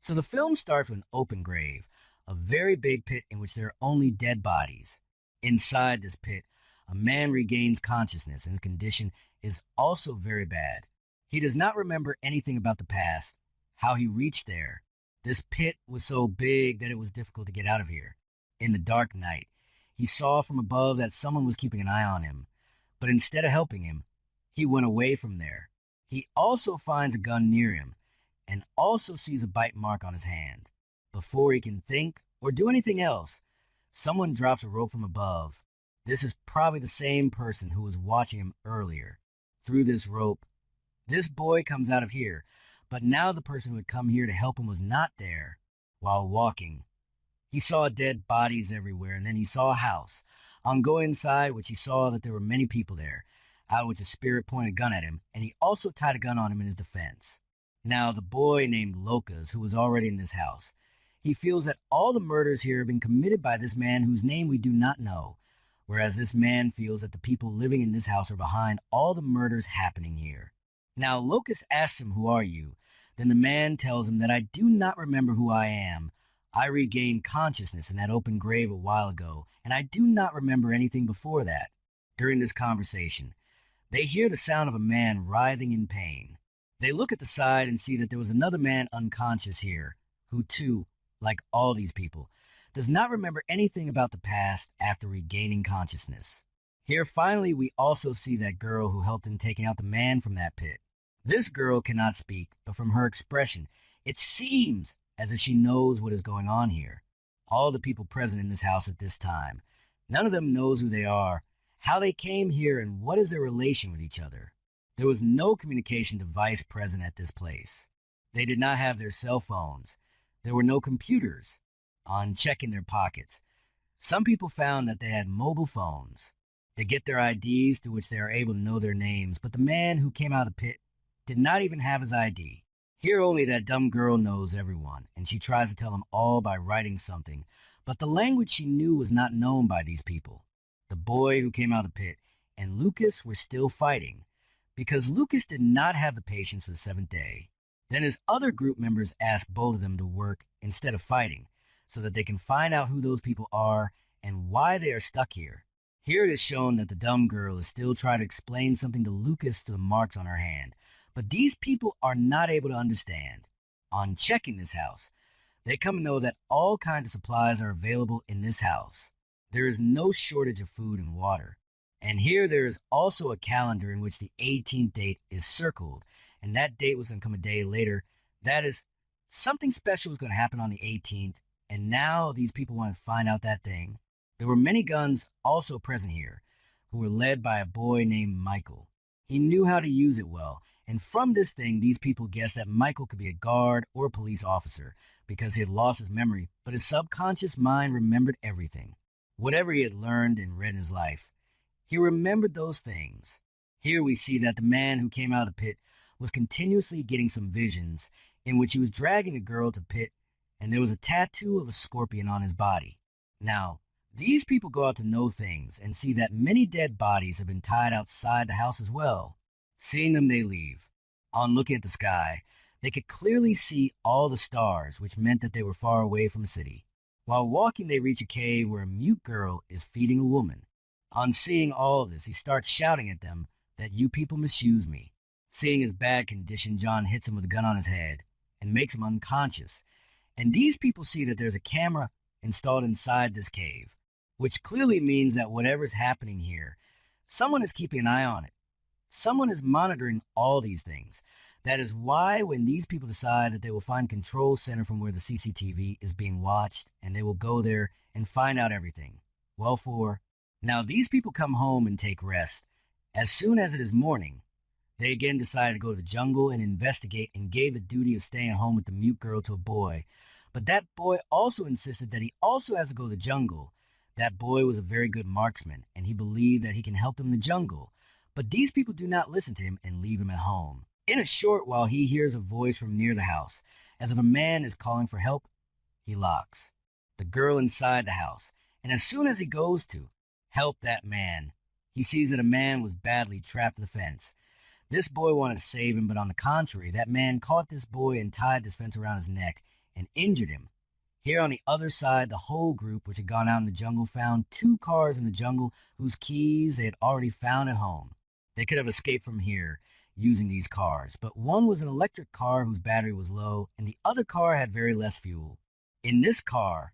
So the film starts with an open grave, a very big pit in which there are only dead bodies. Inside this pit, a man regains consciousness and his condition is also very bad. He does not remember anything about the past, how he reached there. This pit was so big that it was difficult to get out of here. In the dark night, he saw from above that someone was keeping an eye on him, but instead of helping him, he went away from there. He also finds a gun near him and also sees a bite mark on his hand. Before he can think or do anything else, someone drops a rope from above. This is probably the same person who was watching him earlier. Through this rope, this boy comes out of here, but now the person who had come here to help him was not there. While walking, he saw dead bodies everywhere, and then he saw a house. On going inside, which he saw that there were many people there, out which a spirit pointed a gun at him, and he also tied a gun on him in his defense. Now, the boy named Locas, who was already in this house, he feels that all the murders here have been committed by this man whose name we do not know, whereas this man feels that the people living in this house are behind all the murders happening here. Now, Locas asks him, "Who are you?" Then the man tells him that I do not remember who I am. I regained consciousness in that open grave a while ago, and I do not remember anything before that. During this conversation, they hear the sound of a man writhing in pain. They look at the side and see that there was another man unconscious here, who too, like all these people, does not remember anything about the past after regaining consciousness. Here finally we also see that girl who helped in taking out the man from that pit. This girl cannot speak, but from her expression, it seems as if she knows what is going on here. All the people present in this house at this time, none of them knows who they are, how they came here, and what is their relation with each other. There was no communication device present at this place. They did not have their cell phones. There were no computers. On checking their pockets, some people found that they had mobile phones. They get their IDs through which they are able to know their names, but the man who came out of the pit did not even have his ID. Here only that dumb girl knows everyone, and she tries to tell them all by writing something, but the language she knew was not known by these people. The boy who came out of the pit and Lucas were still fighting, because Lucas did not have the patience for the seventh day. Then his other group members asked both of them to work instead of fighting, so that they can find out who those people are and why they are stuck here. Here it is shown that the dumb girl is still trying to explain something to Lucas to the marks on her hand, but these people are not able to understand. On checking this house, they come to know that all kinds of supplies are available in this house. There is no shortage of food and water. And here there is also a calendar in which the 18th date is circled, and that date was going to come a day later. That is, something special was going to happen on the 18th, and now these people want to find out that thing. There were many guns also present here, who were led by a boy named Michael. He knew how to use it well, and from this thing, these people guessed that Michael could be a guard or a police officer, because he had lost his memory, but his subconscious mind remembered everything. Whatever he had learned and read in his life, he remembered those things. Here we see that the man who came out of the pit was continuously getting some visions in which he was dragging the girl to the pit, and there was a tattoo of a scorpion on his body. Now, these people go out to know things and see that many dead bodies have been tied outside the house as well. Seeing them, they leave. On looking at the sky, they could clearly see all the stars, which meant that they were far away from the city. While walking, they reach a cave where a mute girl is feeding a woman. On seeing all this, he starts shouting at them that you people misuse me. Seeing his bad condition, John hits him with a gun on his head and makes him unconscious. And these people see that there's a camera installed inside this cave, which clearly means that whatever's happening here, someone is keeping an eye on it. Someone is monitoring all these things. That is why when these people decide that they will find control center from where the CCTV is being watched, and they will go there and find out everything. Well, now these people come home and take rest. As soon as it is morning, they again decided to go to the jungle and investigate and gave the duty of staying home with the mute girl to a boy. But that boy also insisted that he also has to go to the jungle. That boy was a very good marksman, and he believed that he can help them in the jungle. But these people do not listen to him and leave him at home. In a short while, he hears a voice from near the house. As if a man is calling for help, he locks the girl inside the house. And as soon as he goes to help that man, he sees that a man was badly trapped in the fence. This boy wanted to save him, but on the contrary, that man caught this boy and tied this fence around his neck and injured him. Here on the other side, the whole group, which had gone out in the jungle, found 2 cars in the jungle whose keys they had already found at home. They could have escaped from here using these cars, but one was an electric car whose battery was low, and the other car had very less fuel. In this car,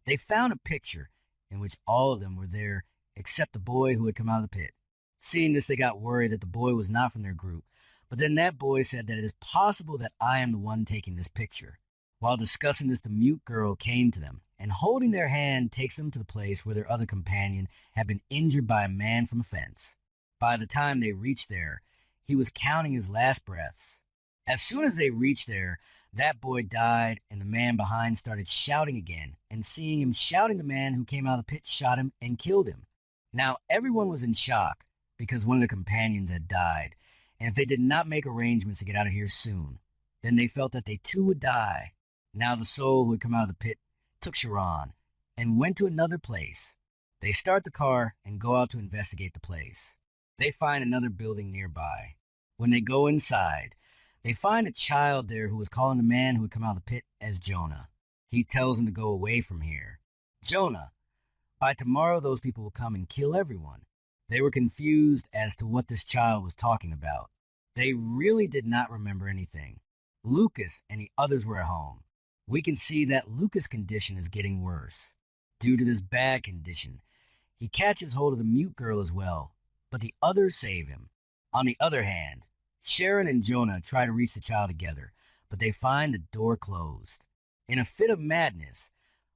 they found a picture in which all of them were there except the boy who had come out of the pit. Seeing this, they got worried that the boy was not from their group, but then that boy said that it is possible that I am the one taking this picture. While discussing this, the mute girl came to them, and holding their hand takes them to the place where their other companion had been injured by a man from a fence. By the time they reached there, he was counting his last breaths. As soon as they reached there, that boy died, and the man behind started shouting again, and seeing him shouting, the man who came out of the pit shot him and killed him. Now everyone was in shock because one of their companions had died, and if they did not make arrangements to get out of here soon, then they felt that they too would die. Now the soul who had come out of the pit took Charon and went to another place. They start the car and go out to investigate the place. They find another building nearby. When they go inside, they find a child there who is calling the man who had come out of the pit as Jonah. He tells him to go away from here. Jonah, by tomorrow those people will come and kill everyone. They were confused as to what this child was talking about. They really did not remember anything. Lucas and the others were at home. We can see that Lucas' condition is getting worse. Due to this bad condition, he catches hold of the mute girl as well, but the others save him. On the other hand, Sharon and Jonah try to reach the child together, but they find the door closed. In a fit of madness,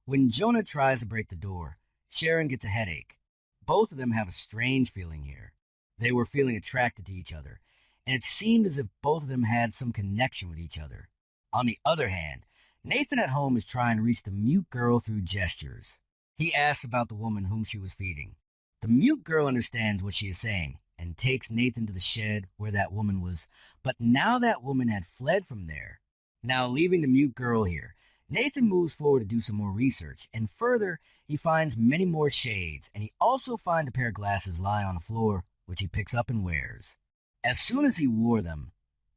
when Jonah tries to break the door, Sharon gets a headache. Both of them have a strange feeling here. They were feeling attracted to each other, and it seemed as if both of them had some connection with each other. On the other hand, Nathan at home is trying to reach the mute girl through gestures. He asks about the woman whom she was feeding. The mute girl understands what she is saying and takes Nathan to the shed where that woman was, but now that woman had fled from there. Now leaving the mute girl here, Nathan moves forward to do some more research, and further, he finds many more shades, and he also finds a pair of glasses lying on the floor, which he picks up and wears. As soon as he wore them,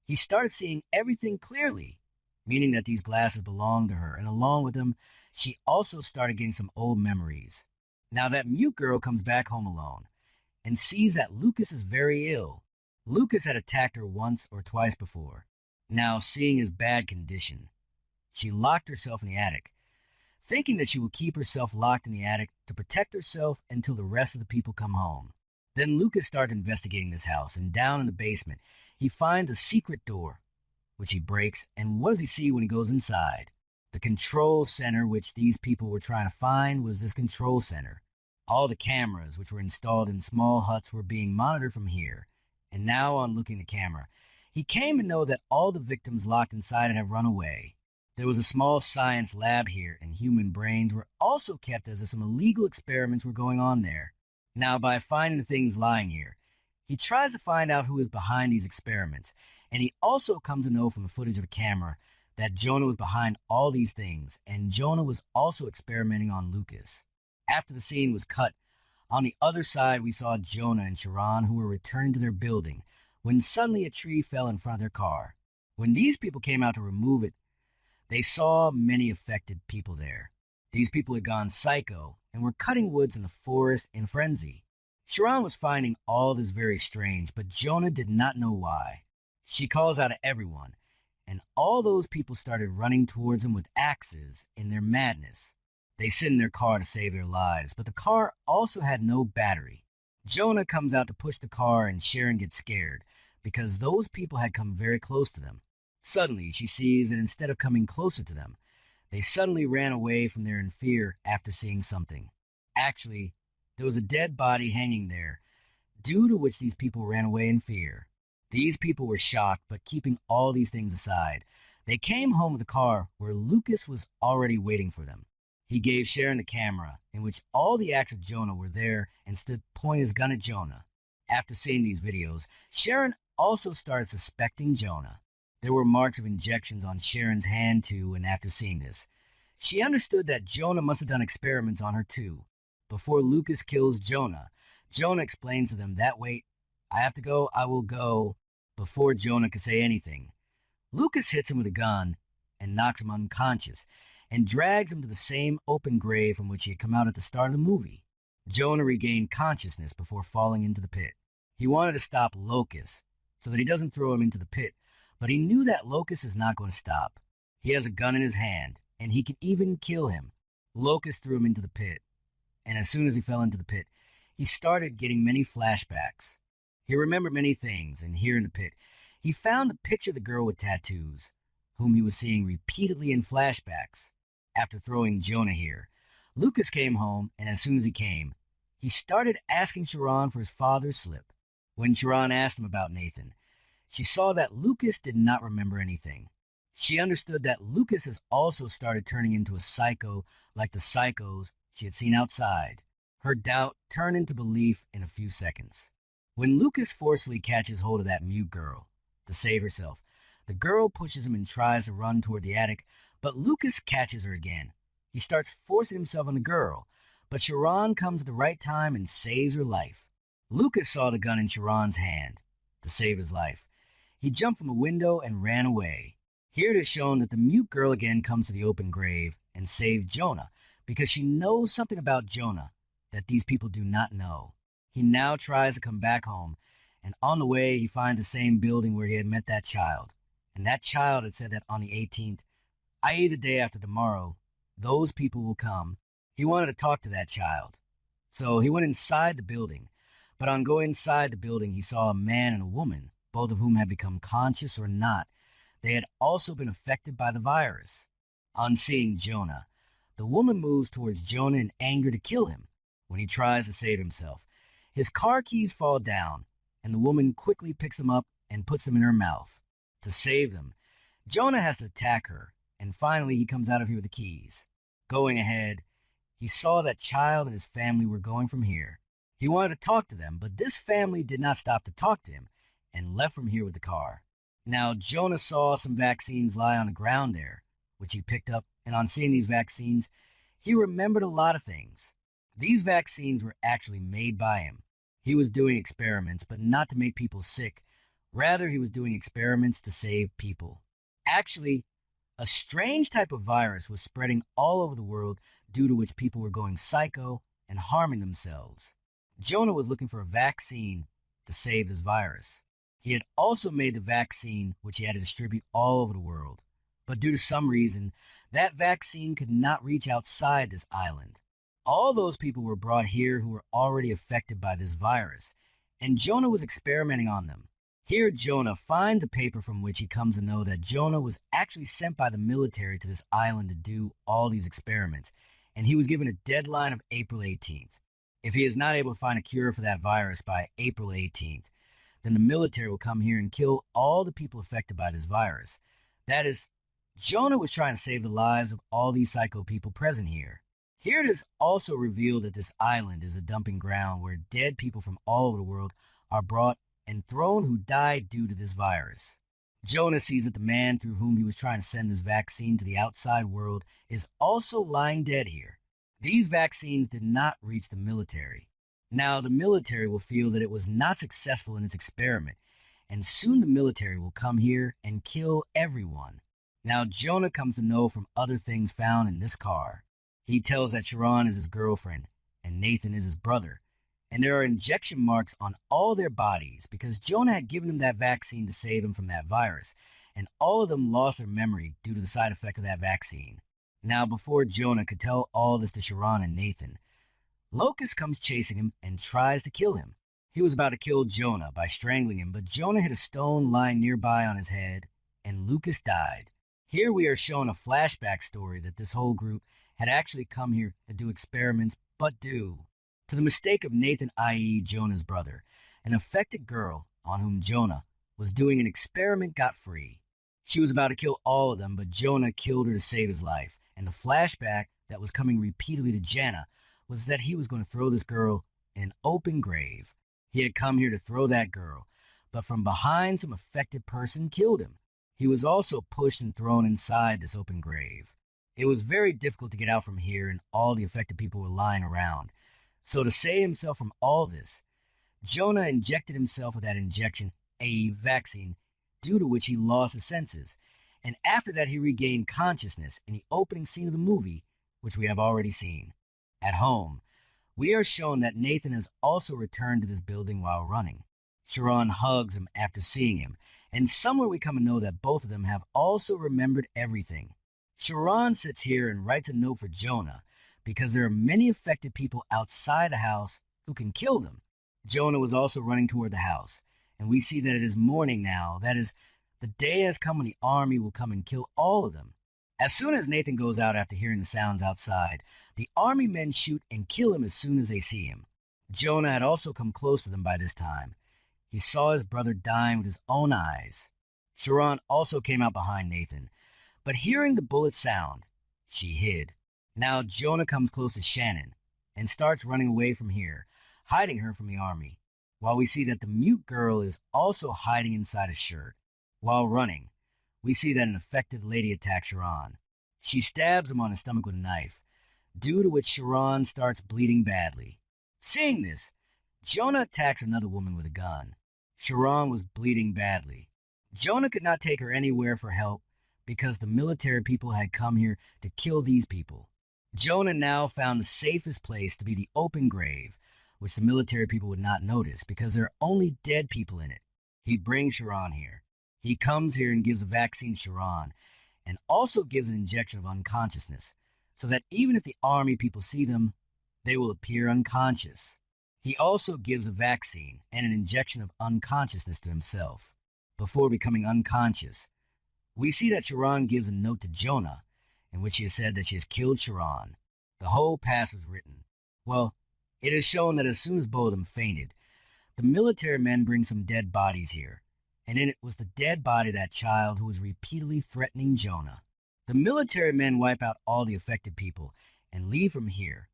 he started seeing everything clearly, meaning that these glasses belonged to her, and along with them, she also started getting some old memories. Now that mute girl comes back home alone and sees that Lucas is very ill. Lucas had attacked her once or twice before. Now, seeing his bad condition, she locked herself in the attic, thinking that she would keep herself locked in the attic to protect herself until the rest of the people come home. Then Lucas started investigating this house, and down in the basement, he finds a secret door, which he breaks, and what does he see when he goes inside? The control center which these people were trying to find was this control center. All the cameras which were installed in small huts were being monitored from here, and now on looking at the camera, he came to know that all the victims locked inside it have run away. There was a small science lab here, and human brains were also kept as if some illegal experiments were going on there. Now, by finding the things lying here, he tries to find out who is behind these experiments, and he also comes to know from the footage of the camera that Jonah was behind all these things, and Jonah was also experimenting on Lucas. After the scene was cut, on the other side we saw Jonah and Charon, who were returning to their building, when suddenly a tree fell in front of their car. When these people came out to remove it, they saw many affected people there. These people had gone psycho and were cutting woods in the forest in frenzy. Charon was finding all this very strange, but Jonah did not know why. She calls out to everyone, and all those people started running towards him with axes in their madness. They sit in their car to save their lives, but the car also had no battery. Jonah comes out to push the car, and Sharon gets scared because those people had come very close to them. Suddenly, she sees that instead of coming closer to them, they suddenly ran away from there in fear after seeing something. Actually, there was a dead body hanging there, due to which these people ran away in fear. These people were shocked, but keeping all these things aside, they came home with the car where Lucas was already waiting for them. He gave Sharon the camera, in which all the acts of Jonah were there, and stood pointing his gun at Jonah. After seeing these videos, Sharon also started suspecting Jonah. There were marks of injections on Sharon's hand too, and after seeing this, she understood that Jonah must have done experiments on her too. Before Lucas kills Jonah, Jonah explains to them that wait, I have to go, I will go, before Jonah could say anything. Lucas hits him with a gun, and knocks him unconscious and drags him to the same open grave from which he had come out at the start of the movie. Jonah regained consciousness before falling into the pit. He wanted to stop Locust so that he doesn't throw him into the pit, but he knew that Locust is not going to stop. He has a gun in his hand, and he could even kill him. Locust threw him into the pit, and as soon as he fell into the pit, he started getting many flashbacks. He remembered many things, and here in the pit, he found the picture of the girl with tattoos, whom he was seeing repeatedly in flashbacks. After throwing Jonah here, Lucas came home, and as soon as he came, he started asking Sharon for his father's slip. When Sharon asked him about Nathan, she saw that Lucas did not remember anything. She understood that Lucas has also started turning into a psycho like the psychos she had seen outside. Her doubt turned into belief in a few seconds. When Lucas forcefully catches hold of that mute girl to save herself, the girl pushes him and tries to run toward the attic, but Lucas catches her again. He starts forcing himself on the girl, but Sharon comes at the right time and saves her life. Lucas saw the gun in Sharon's hand to save his life. He jumped from a window and ran away. Here it is shown that the mute girl again comes to the open grave and saves Jonah because she knows something about Jonah that these people do not know. He now tries to come back home, and on the way he finds the same building where he had met that child. And that child had said that on the 18th, i.e. the day after tomorrow, those people will come. He wanted to talk to that child. So he went inside the building, but on going inside the building he saw a man and a woman, both of whom had become conscious or not. They had also been affected by the virus. On seeing Jonah, the woman moves towards Jonah in anger to kill him. When he tries to save himself, his car keys fall down, and the woman quickly picks them up and puts them in her mouth. To save them, Jonah has to attack her, and finally he comes out of here with the keys. Going ahead, he saw that child and his family were going from here. He wanted to talk to them, but this family did not stop to talk to him and left from here with the car. Now, Jonah saw some vaccines lie on the ground there, which he picked up, and on seeing these vaccines, he remembered a lot of things. These vaccines were actually made by him. He was doing experiments, but not to make people sick. Rather, he was doing experiments to save people. Actually, a strange type of virus was spreading all over the world due to which people were going psycho and harming themselves. Jonah was looking for a vaccine to save this virus. He had also made the vaccine which he had to distribute all over the world. But due to some reason, that vaccine could not reach outside this island. All those people were brought here who were already affected by this virus, and Jonah was experimenting on them. Here Jonah finds a paper from which he comes to know that Jonah was actually sent by the military to this island to do all these experiments, and he was given a deadline of April 18th. If he is not able to find a cure for that virus by April 18th, then the military will come here and kill all the people affected by this virus. That is, Jonah was trying to save the lives of all these psycho people present here. Here it is also revealed that this island is a dumping ground where dead people from all over the world are brought and thrown who died due to this virus. Jonah sees that the man through whom he was trying to send this vaccine to the outside world is also lying dead here. These vaccines did not reach the military. Now the military will feel that it was not successful in its experiment, and soon the military will come here and kill everyone. Now Jonah comes to know from other things found in this car. He tells that Sharon is his girlfriend, and Nathan is his brother, and there are injection marks on all their bodies because Jonah had given them that vaccine to save them from that virus, and all of them lost their memory due to the side effect of that vaccine. Now before Jonah could tell all this to Sharon and Nathan, Locust comes chasing him and tries to kill him. He was about to kill Jonah by strangling him, but Jonah hit a stone lying nearby on his head, and Lucas died. Here we are shown a flashback story that this whole group had actually come here to do experiments, but due to the mistake of Nathan, i.e. Jonah's brother, an affected girl on whom Jonah was doing an experiment got free. She was about to kill all of them, but Jonah killed her to save his life, and the flashback that was coming repeatedly to Jana was that he was going to throw this girl in an open grave. He had come here to throw that girl, but from behind some affected person killed him. He was also pushed and thrown inside this open grave. It was very difficult to get out from here, and all the affected people were lying around. So to save himself from all this, Jonah injected himself with that injection, a vaccine, due to which he lost his senses. And after that, he regained consciousness in the opening scene of the movie, which we have already seen. At home, we are shown that Nathan has also returned to this building while running. Sharon hugs him after seeing him, and somewhere we come to know that both of them have also remembered everything. Sharon sits here and writes a note for Jonah because there are many affected people outside the house who can kill them. Jonah was also running toward the house, and we see that it is morning now. That is, the day has come when the army will come and kill all of them. As soon as Nathan goes out after hearing the sounds outside, the army men shoot and kill him as soon as they see him. Jonah had also come close to them by this time. He saw his brother dying with his own eyes. Sharon also came out behind Nathan, but hearing the bullet sound, she hid. Now Jonah comes close to Shannon and starts running away from here, hiding her from the army, while we see that the mute girl is also hiding inside a shirt. While running, we see that an affected lady attacks Sharon. She stabs him on his stomach with a knife, due to which Sharon starts bleeding badly. Seeing this, Jonah attacks another woman with a gun. Sharon was bleeding badly. Jonah could not take her anywhere for help because the military people had come here to kill these people. Jonah now found the safest place to be the open grave, which the military people would not notice because there are only dead people in it. He brings Sharon here. He comes here and gives a vaccine to Sharon, and also gives an injection of unconsciousness, so that even if the army people see them, they will appear unconscious. He also gives a vaccine and an injection of unconsciousness to himself. Before becoming unconscious, we see that Sharon gives a note to Jonah, in which she has said that she has killed Sharon. The whole past was written. Well, it is shown that as soon as both of them fainted, the military men bring some dead bodies here, and in it was the dead body of that child who was repeatedly threatening Jonah. The military men wipe out all the affected people and leave from here,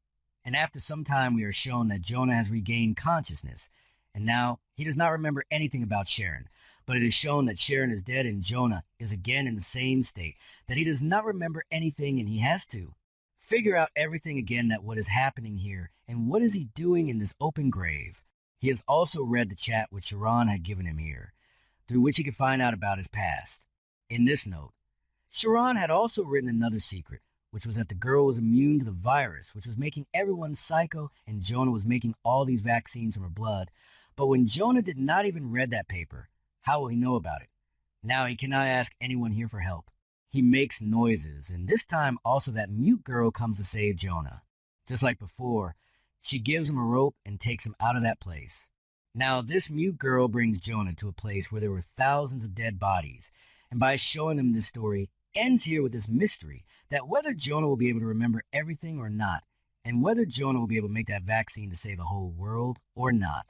and after some time we are shown that Jonah has regained consciousness, and now he does not remember anything about Sharon, but it is shown that Sharon is dead and Jonah is again in the same state, that he does not remember anything and he has to figure out everything again, that what is happening here and what is he doing in this open grave. He has also read the chat which Sharon had given him here, through which he could find out about his past. In this note, Sharon had also written another secret, which was that the girl was immune to the virus, which was making everyone psycho, and Jonah was making all these vaccines from her blood. But when Jonah did not even read that paper, how will he know about it? Now he cannot ask anyone here for help. He makes noises, and this time also that mute girl comes to save Jonah. Just like before, she gives him a rope and takes him out of that place. Now this mute girl brings Jonah to a place where there were thousands of dead bodies, and by showing him this story, ends here with this mystery that whether Jonah will be able to remember everything or not, and whether Jonah will be able to make that vaccine to save the whole world or not.